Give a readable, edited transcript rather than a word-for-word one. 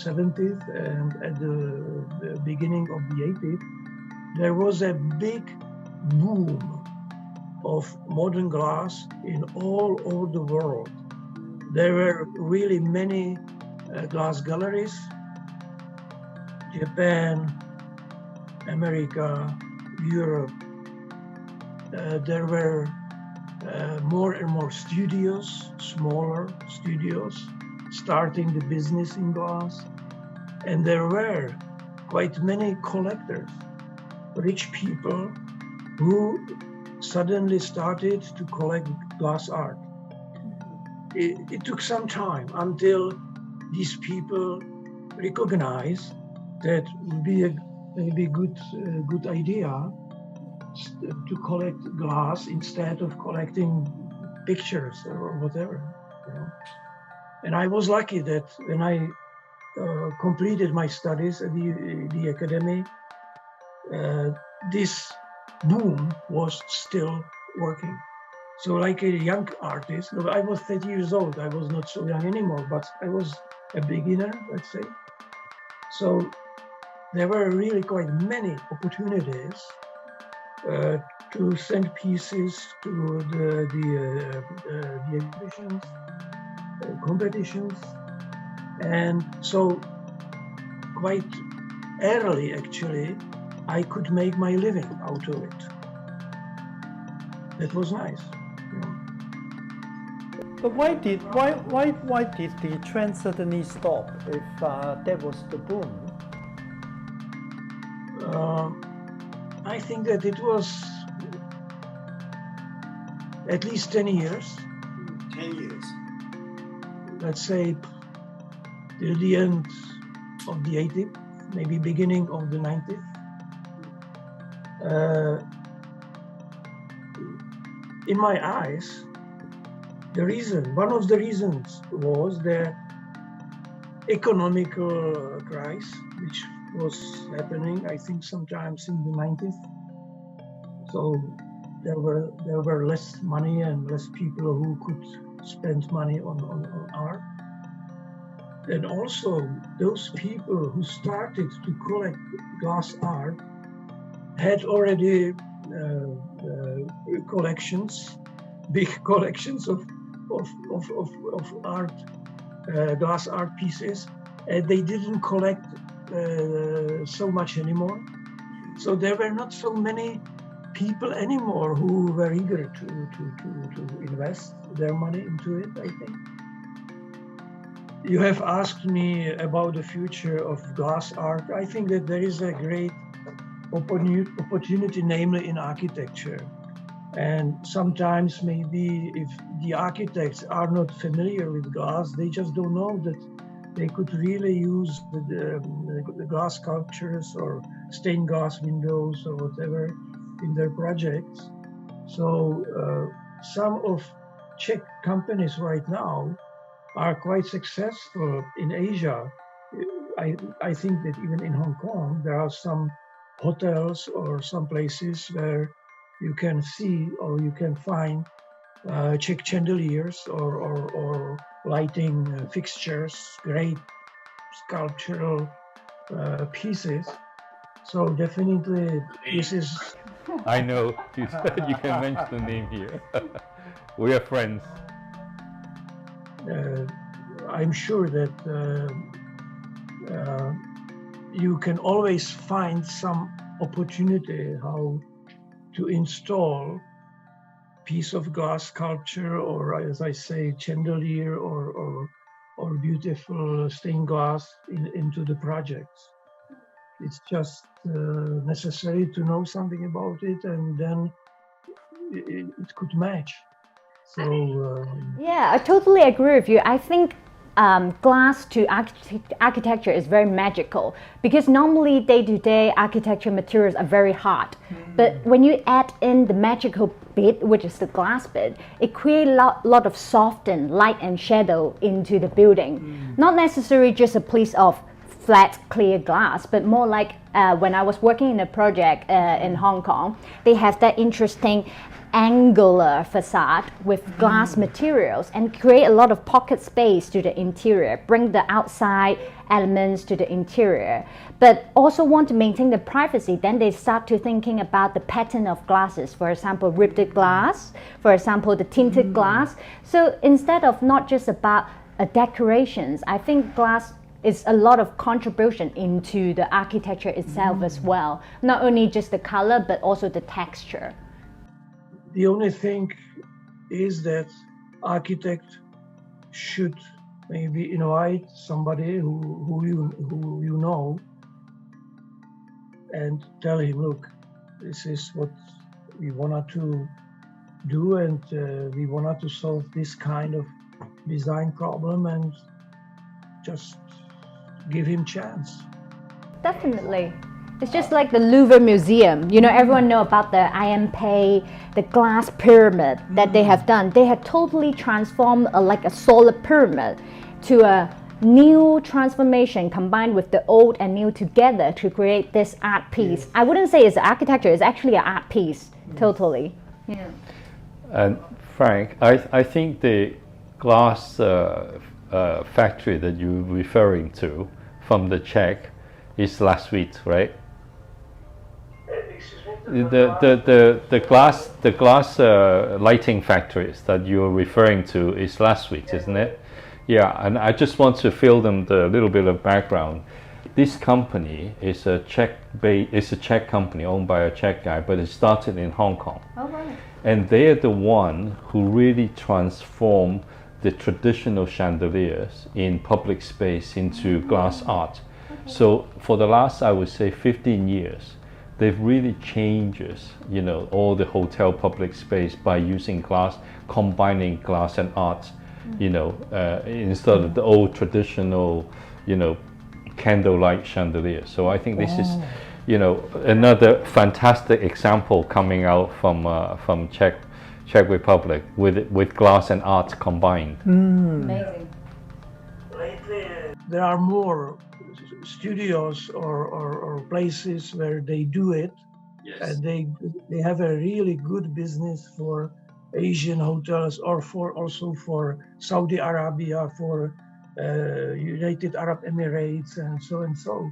70s and at the beginning of the 80s, there was a big boom of modern glass in all over the world. There were really many glass galleries, Japan, America, Europe. There were more and more studios, smaller studios, starting the business in glass. And there were quite many collectors, rich people who suddenly started to collect glass art. It took some time until these people recognized that it would be a maybe good idea to collect glass instead of collecting pictures or whatever. You know? And I was lucky that when I completed my studies at the academy, this boom was still working. So like a young artist, I was 30 years old, I was not so young anymore, but I was a beginner, let's say. So there were really quite many opportunities to send pieces to the exhibitions, competitions. And so quite early, actually, I could make my living out of it. That was nice. You know. But why did the trend suddenly stop if that was the boom? I think that it was at least 10 years. 10 years. Let's say till the end of the 80s, maybe beginning of the 90s. In my eyes, one of the reasons was the economical crisis, which was happening, I think, sometimes in the 90s. So there were less money and less people who could spend money on art. And also those people who started to collect glass art had already collections, big collections of art, glass art pieces, and they didn't collect so much anymore. So there were not so many people anymore who were eager to invest their money into it, I think. You have asked me about the future of glass art. I think that there is a great opportunity, namely in architecture. And sometimes maybe if the architects are not familiar with glass, they just don't know that they could really use the glass sculptures or stained glass windows or whatever in their projects. So some of Czech companies right now are quite successful in Asia. I think that even in Hong Kong, there are some hotels or some places where you can see or you can find Czech chandeliers or lighting fixtures, great sculptural pieces. So definitely this is... I know, you can mention the name here. We are friends. I'm sure that you can always find some opportunity how to install piece of glass sculpture, or as I say, chandelier or beautiful stained glass into the projects. It's just necessary to know something about it, and then it could match. So yeah, I totally agree with you. I think glass to architecture is very magical, because normally day-to-day architecture materials are very hard. But when you add in the magical bit, which is the glass bit, it creates a lot of soften light and shadow into the building. Not necessarily just a piece of flat clear glass, but more like when I was working in a project in Hong Kong, they have that interesting angular facade with glass materials and create a lot of pocket space to the interior, bring the outside elements to the interior, but also want to maintain the privacy. Then they start to thinking about the pattern of glasses, for example, ribbed glass, for example, the tinted glass. So instead of not just about decorations, I think glass is a lot of contribution into the architecture itself as well, not only just the color, but also the texture. The only thing is that architect should maybe invite somebody who you know and tell him, look, this is what we wanted to do, and we wanted to solve this kind of design problem, and just give him chance. Definitely. It's just like the Louvre Museum. You know, everyone know about the IMP, the glass pyramid that they have done. They have totally transformed like a solid pyramid to a new transformation combined with the old and new together to create this art piece. I wouldn't say it's architecture, it's actually an art piece, totally. Yeah. And Frank, I think the glass factory that you're referring to from the Czech is last week, right? The glass lighting factories that you're referring to is last week, isn't it? Yeah, and I just want to fill them the little bit of background. This company is a Czech company owned by a Czech guy, but it started in Hong Kong. Oh, right. And they're the one who really transformed the traditional chandeliers in public space into glass art. So for the last, I would say, 15 years, they've really changed, you know, all the hotel public space by using glass, combining glass and art, you know, instead of the old traditional, you know, candlelight chandelier. So I think this is, you know, another fantastic example coming out from Czech Republic with glass and art combined. Amazing. There are more studios or places where they do it, and they have a really good business for Asian hotels, or also for Saudi Arabia, for United Arab Emirates, and so.